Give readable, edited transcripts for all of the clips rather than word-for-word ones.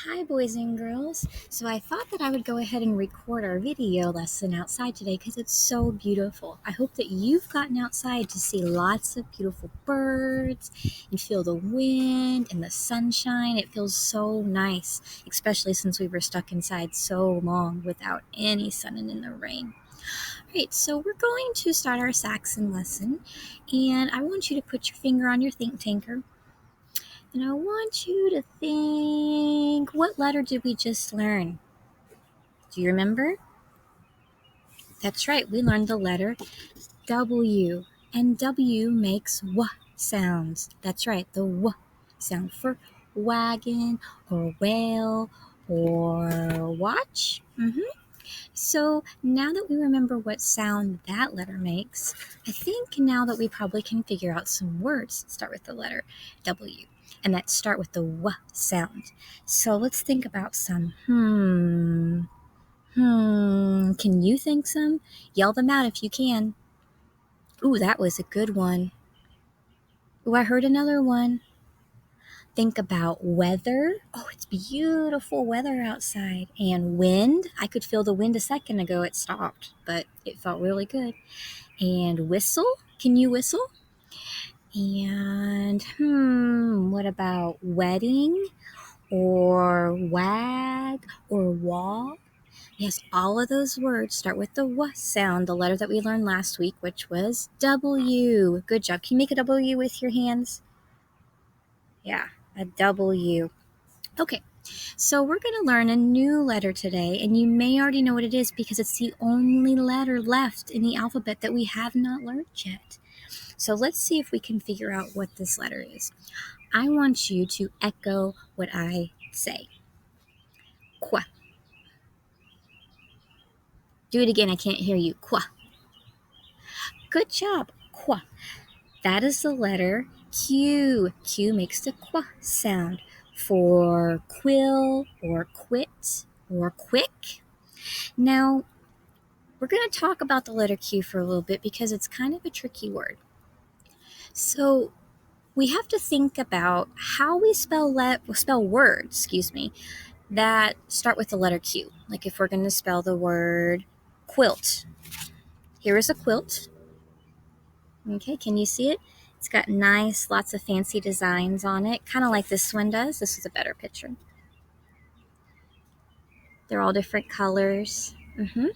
Hi, boys and girls. So I thought that I would go ahead and record our video lesson outside today because it's so beautiful. I hope that you've gotten outside to see lots of beautiful birds and feel the wind and the sunshine. It feels so nice, especially since we were stuck inside so long without any sun and in the rain. All right, so we're going to start our Saxon lesson, and I want you to put your finger on your think tanker. And I want you to think, what letter did we just learn? Do you remember? That's right, we learned the letter W. And W makes W sounds. That's right, the W sound for wagon or whale or watch. So now that we remember what sound that letter makes, I think now that we probably can figure out some words that start with the letter W and that start with the W sound. So let's think about some. Can you think some? Yell them out if you can. Ooh, that was a good one. Ooh, I heard another one. Think about weather. Oh, it's beautiful weather outside. And wind. I could feel the wind a second ago. It stopped, but it felt really good. And whistle. Can you whistle? And what about wedding or wag or wall? Yes, all of those words start with the W sound, the letter that we learned last week, which was W. Good job. Can you make a W with your hands? Yeah, a W. Okay, so we're going to learn a new letter today, and you may already know what it is because it's the only letter left in the alphabet that we have not learned yet. So let's see if we can figure out what this letter is. I want you to echo what I say. Qua. Do it again. I can't hear you. Qua. Good job. Qua. That is the letter Q. Q makes the qua sound for quill or quit or quick. Now, we're going to talk about the letter Q for a little bit because it's kind of a tricky word. So, we have to think about how we spell words, that start with the letter Q. Like if we're going to spell the word quilt. Here is a quilt. Okay, can you see it? It's got lots of fancy designs on it, kind of like this one does. This is a better picture. They're all different colors. And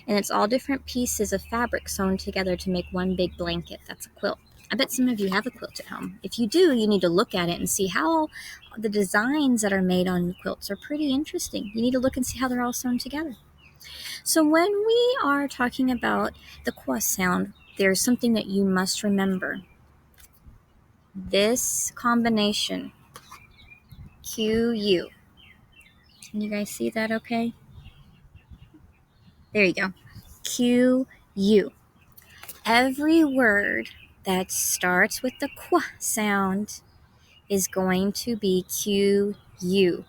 it's all different pieces of fabric sewn together to make one big blanket. That's a quilt. I bet some of you have a quilt at home. If you do, you need to look at it and see how the designs that are made on quilts are pretty interesting. You need to look and see how they're all sewn together. So when we are talking about the qua sound, there's something that you must remember. This combination, Q-U. Can you guys see that okay? There you go. Q-U. Every word that starts with the qua sound is going to be Q-U.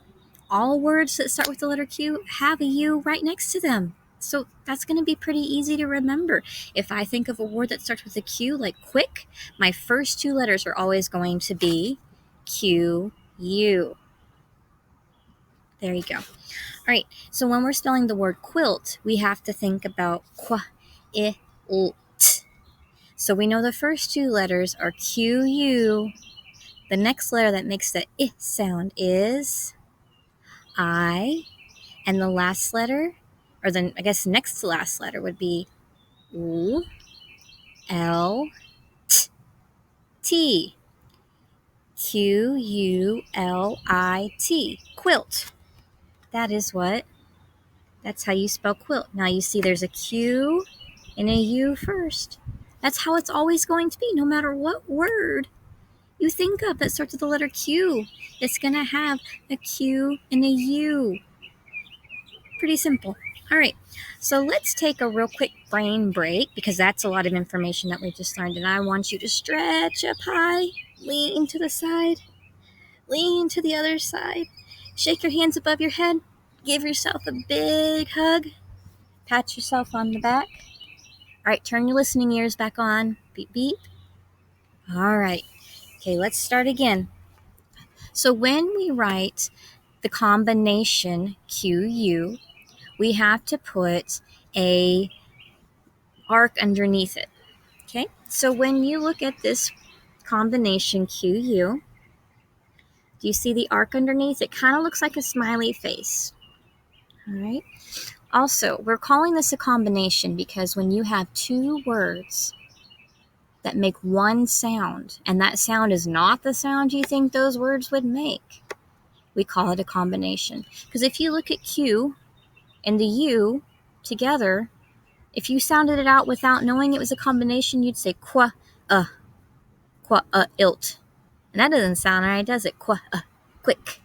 All words that start with the letter Q have a U right next to them. So that's going to be pretty easy to remember. If I think of a word that starts with a Q, like quick, my first two letters are always going to be Q-U. There you go. All right, so when we're spelling the word quilt, we have to think about qua, I, L, T. So we know the first two letters are Q-U. The next letter that makes the I sound is I. And the last letter, or then I guess next to last letter would be U, L, T, T. Q-U-L-I-T. Quilt. That's how you spell quilt. Now you see there's a Q and a U first. That's how it's always going to be, no matter what word you think of that starts with the letter Q. It's going to have a Q and a U. Pretty simple. All right, so let's take a real quick brain break because that's a lot of information that we just learned, and I want you to stretch up high, lean to the side, lean to the other side, shake your hands above your head, give yourself a big hug, pat yourself on the back. All right, turn your listening ears back on. Beep, beep. All right. Okay, let's start again. So when we write the combination QU, we have to put a arc underneath it. Okay, so when you look at this combination QU, do you see the arc underneath? It kind of looks like a smiley face. All right. Also, we're calling this a combination because when you have two words that make one sound, and that sound is not the sound you think those words would make, we call it a combination. Because if you look at Q and the U together, if you sounded it out without knowing it was a combination, you'd say qua, ilt. And that doesn't sound right, does it? Qua, quick.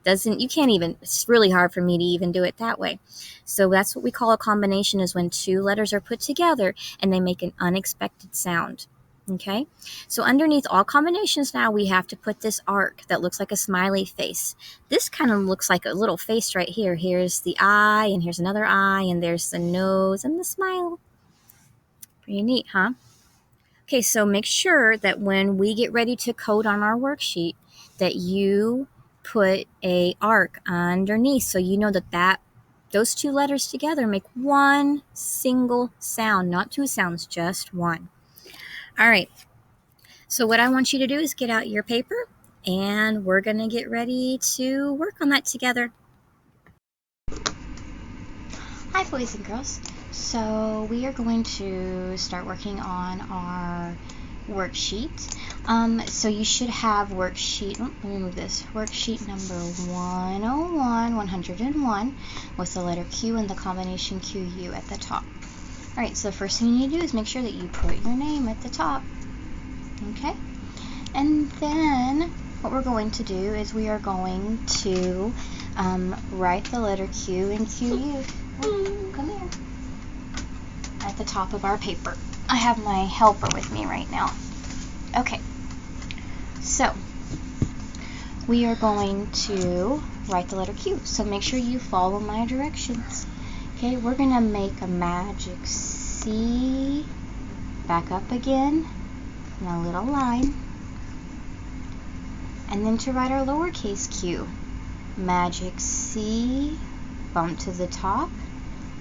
You can't even, it's really hard for me to even do it that way. So that's what we call a combination, is when two letters are put together and they make an unexpected sound. Okay, so underneath all combinations now we have to put this arc that looks like a smiley face. This kind of looks like a little face right here. Here's the eye, and here's another eye, and there's the nose and the smile. Pretty neat, huh? Okay, so make sure that when we get ready to code on our worksheet that you put a arc underneath, so you know that those two letters together make one single sound, not two sounds, just one. All right, so what I want you to do is get out your paper, and we're going to get ready to work on that together. Hi, boys and girls. So we are going to start working on our worksheet. So you should have worksheet, let me move this, worksheet number 101 with the letter Q and the combination QU at the top. Alright, so the first thing you need to do is make sure that you put your name at the top. Okay? And then what we're going to do is we are going to write the letter Q and QU. Come here. At the top of our paper. I have my helper with me right now. Okay, so we are going to write the letter Q. So make sure you follow my directions. Okay, we're going to make a magic C, back up again, and a little line. And then to write our lowercase q, magic C, bump to the top,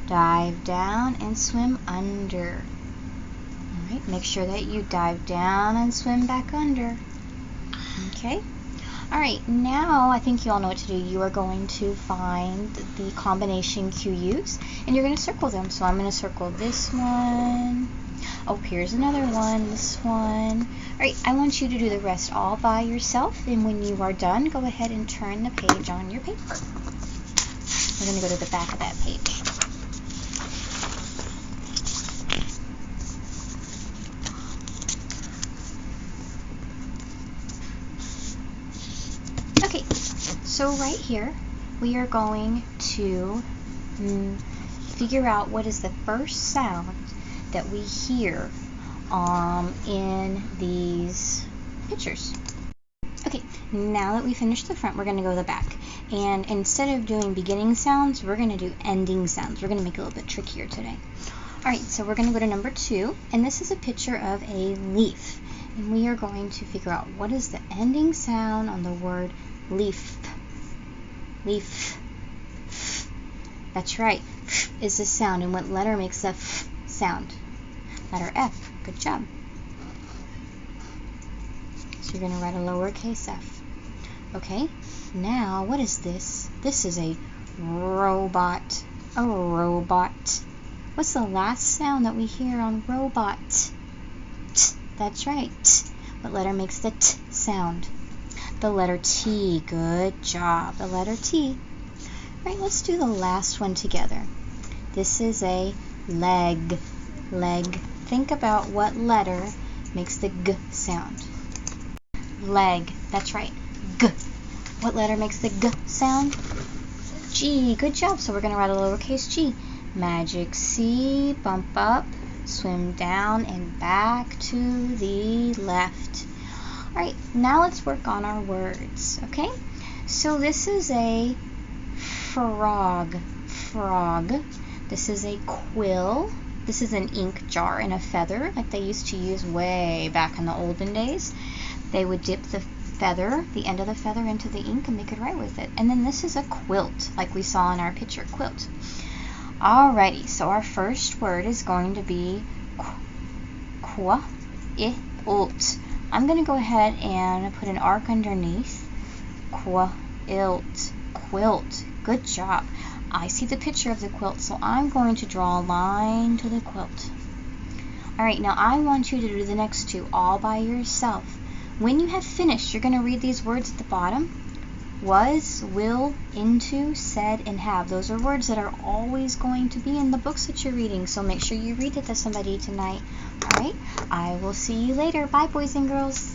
dive down and swim under. Alright, make sure that you dive down and swim back under. Okay? Alright, now I think you all know what to do. You are going to find the combination QUs and you're going to circle them. So I'm going to circle this one. Oh, here's another one, this one. Alright, I want you to do the rest all by yourself, and when you are done, go ahead and turn the page on your paper. We're going to go to the back of that page. Okay, so right here we are going to figure out what is the first sound that we hear in these pictures. Okay, now that we finished the front, we're going to go to the back. And instead of doing beginning sounds, we're going to do ending sounds. We're going to make it a little bit trickier today. Alright, so we're going to go to number 2, and this is a picture of a leaf. And we are going to figure out what is the ending sound on the word leaf. Leaf. That's right. Is the sound, and what letter makes the f sound? Letter F. Good job. So you're going to write a lowercase f. Okay, now what is this? This is a robot. A robot. What's the last sound that we hear on robot? T. That's right. T. What letter makes the t sound? The letter T. Good job. The letter T. All right, let's do the last one together. This is a leg. Leg. Think about what letter makes the g sound. Leg. That's right. G. What letter makes the g sound? G. Good job. So we're going to write a lowercase g. Magic C, bump up, swim down and back to the left. Alright, now let's work on our words, okay? So this is a frog. Frog. This is a quill. This is an ink jar and a feather like they used to use way back in the olden days. They would dip the feather, the end of the feather into the ink and make it right with it. And then this is a quilt, like we saw in our picture, quilt. Alrighty, so our first word is going to be quilt. I'm going to go ahead and put an arc underneath. Quilt. Quilt. Good job. I see the picture of the quilt, so I'm going to draw a line to the quilt. Alright, now I want you to do the next two all by yourself. When you have finished, you're going to read these words at the bottom. Was, will, into, said, and have. Those are words that are always going to be in the books that you're reading, so make sure you read it to somebody tonight. Alright, I will see you later. Bye, boys and girls.